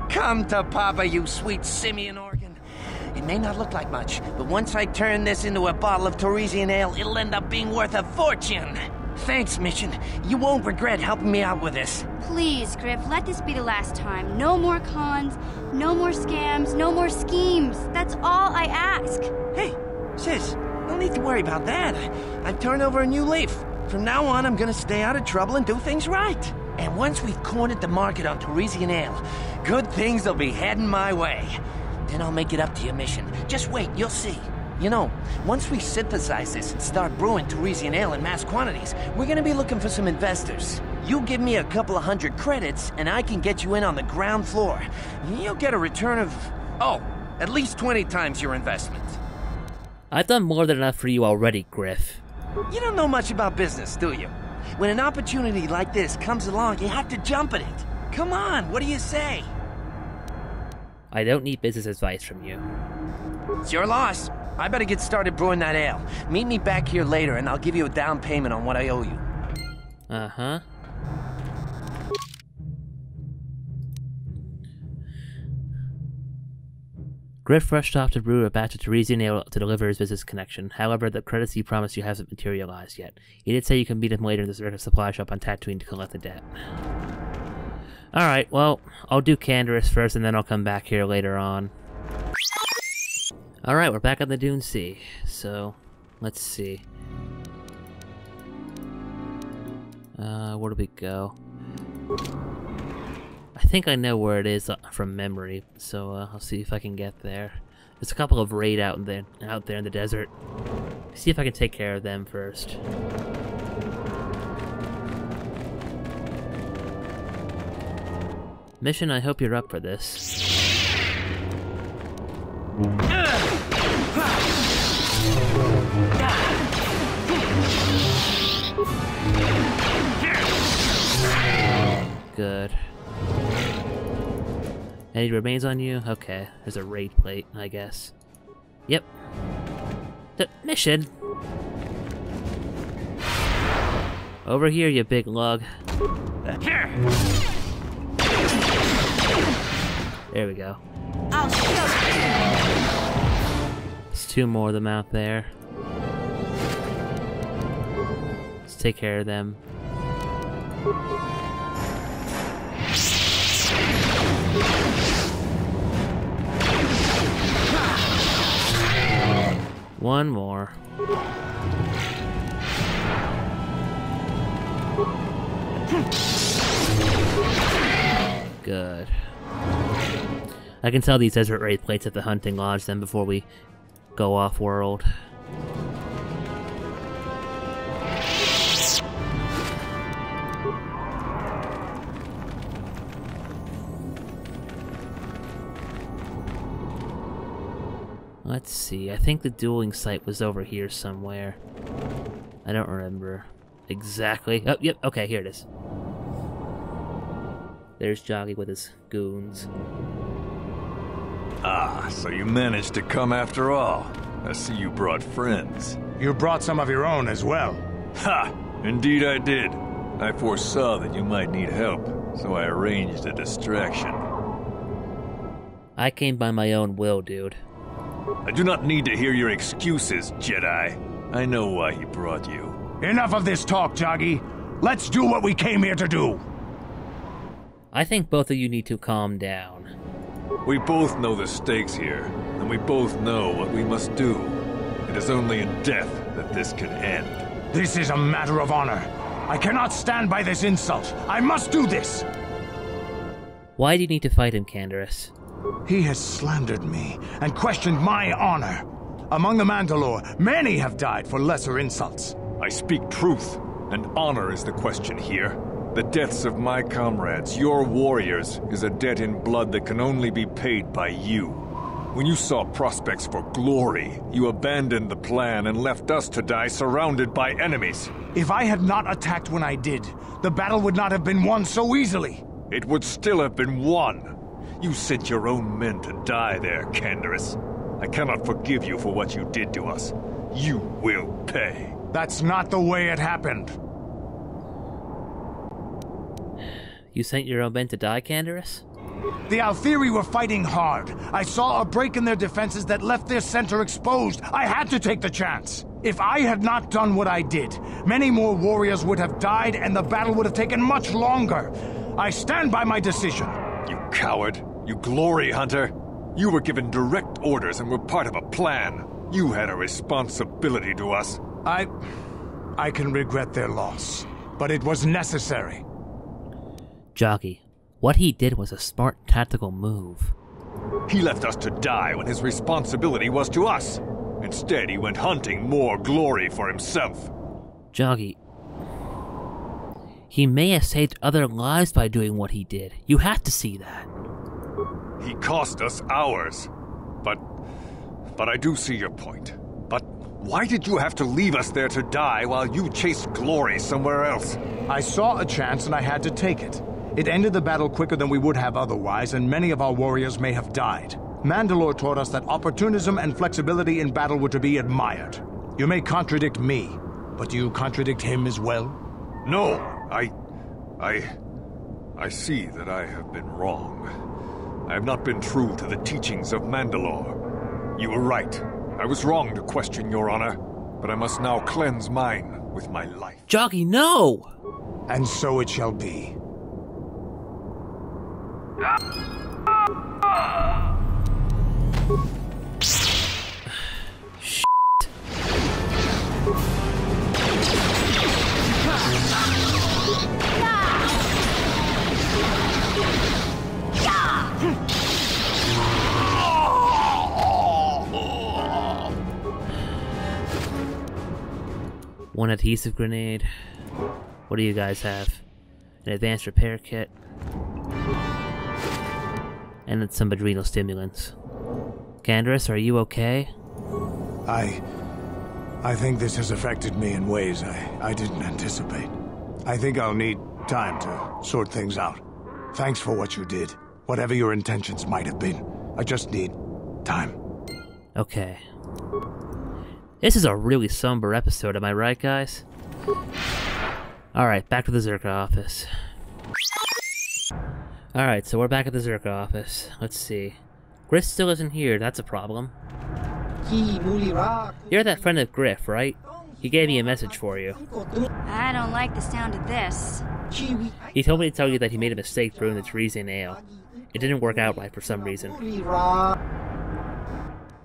Come to Papa, you sweet simian organ. It may not look like much, but once I turn this into a bottle of Torresian ale, it'll end up being worth a fortune. Thanks, Mission. You won't regret helping me out with this. Please, Griff, let this be the last time. No more cons, no more scams, no more schemes. That's all I ask. Hey, sis, no need to worry about that. I've turned over a new leaf. From now on, I'm gonna stay out of trouble and do things right. And once we've cornered the market on Torresian ale, good things will be heading my way. Then I'll make it up to you, Mission. Just wait, you'll see. You know, once we synthesize this and start brewing Torresian ale in mass quantities, we're gonna be looking for some investors. You give me a couple of 100 credits, and I can get you in on the ground floor. You'll get a return of, at least 20 times your investment. I've done more than enough for you already, Griff. You don't know much about business, do you? When an opportunity like this comes along, you have to jump at it. Come on, what do you say? I don't need business advice from you. It's your loss. I better get started brewing that ale. Meet me back here later, and I'll give you a down payment on what I owe you. Uh-huh. Griff rushed off to brew a batch of Teresian ale to deliver his business connection. However, the credits he promised you hasn't materialized yet. He did say you can meet him later in the Zerka supply shop on Tatooine to collect the debt. Alright, well, I'll do Canderous first and then I'll come back here later on. Alright, we're back on the Dune Sea. So, let's see. Where do we go? I think I know where it is from memory, so I'll see if I can get there. There's a couple of raid out there in the desert. See if I can take care of them first. Mission, I hope you're up for this. Good. Any remains on you? Okay, there's a raid plate, I guess. Yep. The mission! Over here, you big lug. There we go. There's two more of them out there. Let's take care of them. One more. Good. I can sell these desert raid plates at the hunting lodge then before we go off-world. Let's see, I think the dueling site was over here somewhere. I don't remember exactly. Oh, yep, okay, here it is. There's Joggy with his goons. Ah, so you managed to come after all. I see you brought friends. You brought some of your own as well. Ha! Indeed I did. I foresaw that you might need help, so I arranged a distraction. I came by my own will, dude. I do not need to hear your excuses, Jedi. I know why he brought you. Enough of this talk, Joggy. Let's do what we came here to do. I think both of you need to calm down. We both know the stakes here, and we both know what we must do. It is only in death that this can end. This is a matter of honor. I cannot stand by this insult. I must do this. Why do you need to fight him, Canderous? He has slandered me and questioned my honor. Among the Mandalore, many have died for lesser insults. I speak truth, and honor is the question here. The deaths of my comrades, your warriors, is a debt in blood that can only be paid by you. When you saw prospects for glory, you abandoned the plan and left us to die surrounded by enemies. If I had not attacked when I did, the battle would not have been won so easily. It would still have been won. You sent your own men to die there, Canderous. I cannot forgive you for what you did to us. You will pay. That's not the way it happened. You sent your own men to die, Canderous? The Althiri were fighting hard. I saw a break in their defenses that left their center exposed. I had to take the chance. If I had not done what I did, many more warriors would have died and the battle would have taken much longer. I stand by my decision. You coward. You glory hunter. You were given direct orders and were part of a plan. You had a responsibility to us. I can regret their loss, but it was necessary. Joggy, what he did was a smart tactical move. He left us to die when his responsibility was to us. Instead, he went hunting more glory for himself. Joggy, he may have saved other lives by doing what he did. You have to see that. He cost us ours. But I do see your point. But why did you have to leave us there to die while you chased glory somewhere else? I saw a chance and I had to take it. It ended the battle quicker than we would have otherwise, and many of our warriors may have died. Mandalore taught us that opportunism and flexibility in battle were to be admired. You may contradict me, but do you contradict him as well? No, I see that I have been wrong. I have not been true to the teachings of Mandalore. You were right. I was wrong to question your honor, but I must now cleanse mine with my life. Jockey, no! And so it shall be. One adhesive grenade. What do you guys have? An advanced repair kit. And then some adrenal stimulants. Candace, are you okay? I think this has affected me in ways I didn't anticipate. I think I'll need time to sort things out. Thanks for what you did. Whatever your intentions might have been. I just need time. Okay. This is a really somber episode, am I right, guys? Alright, back to the Zerka office. Alright, so we're back at the Zerka office. Let's see. Griff still isn't here, that's a problem. You're that friend of Griff, right? He gave me a message for you. I don't like the sound of this. He told me to tell you that he made a mistake brewing the Teresian ale. It didn't work out right for some reason.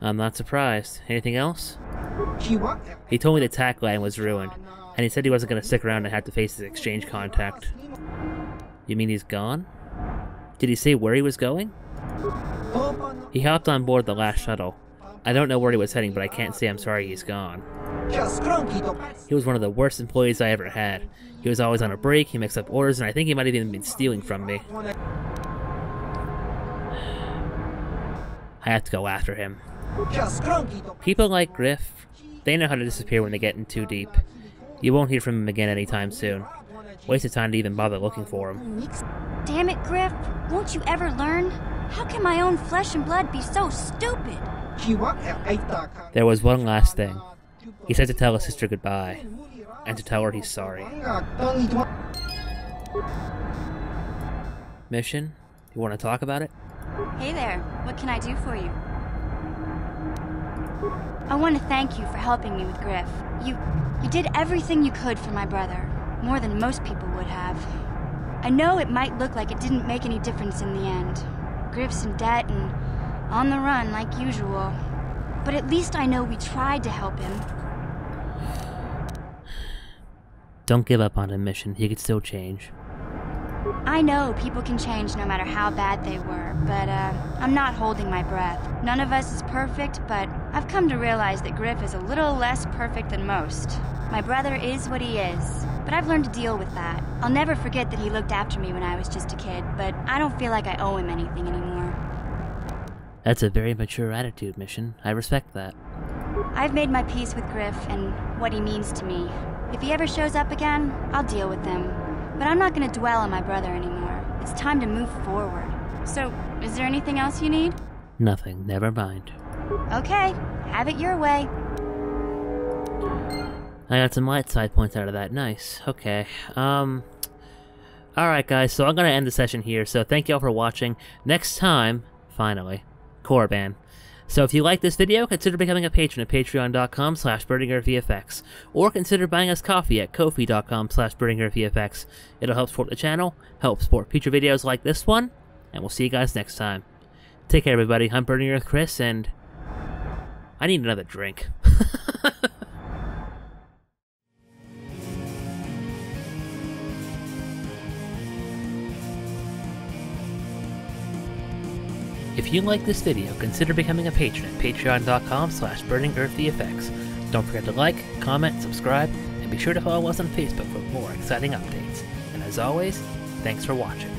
I'm not surprised. Anything else? He told me the tack line was ruined, and he said he wasn't going to stick around and have to face his exchange contact. You mean he's gone? Did he say where he was going? He hopped on board the last shuttle. I don't know where he was heading, but I can't say I'm sorry he's gone. He was one of the worst employees I ever had. He was always on a break, he mixed up orders, and I think he might have even been stealing from me. I have to go after him. People like Griff, they know how to disappear when they get in too deep. You won't hear from him again anytime soon. Waste of time to even bother looking for him. Damn it, Griff. Won't you ever learn? How can my own flesh and blood be so stupid? There was one last thing. He said to tell his sister goodbye, and to tell her he's sorry. Mission? You want to talk about it? Hey there, what can I do for you? I want to thank you for helping me with Griff. You did everything you could for my brother, more than most people would have. I know it might look like it didn't make any difference in the end. Griff's in debt and on the run like usual. But at least I know we tried to help him. Don't give up on him, Mission. He could still change. I know people can change no matter how bad they were, but I'm not holding my breath. None of us is perfect, but I've come to realize that Griff is a little less perfect than most. My brother is what he is, but I've learned to deal with that. I'll never forget that he looked after me when I was just a kid, but I don't feel like I owe him anything anymore. That's a very mature attitude, Mission. I respect that. I've made my peace with Griff and what he means to me. If he ever shows up again, I'll deal with him. But I'm not going to dwell on my brother anymore. It's time to move forward. So, is there anything else you need? Nothing. Never mind. Okay. Have it your way. I got some light side points out of that. Nice. Okay. Alright, guys. So I'm going to end the session here. So thank you all for watching. Next time, finally, Korriban. So if you like this video, consider becoming a patron at patreon.com/BurningEarthVFX, or consider buying us coffee at ko-fi.com/BurningEarthVFX. It'll help support the channel, help support future videos like this one, and we'll see you guys next time. Take care, everybody. I'm Burning Earth Chris, and I need another drink. If you like this video, consider becoming a patron at patreon.com/BurningEarthVFX. Don't forget to like, comment, subscribe, and be sure to follow us on Facebook for more exciting updates. And as always, thanks for watching.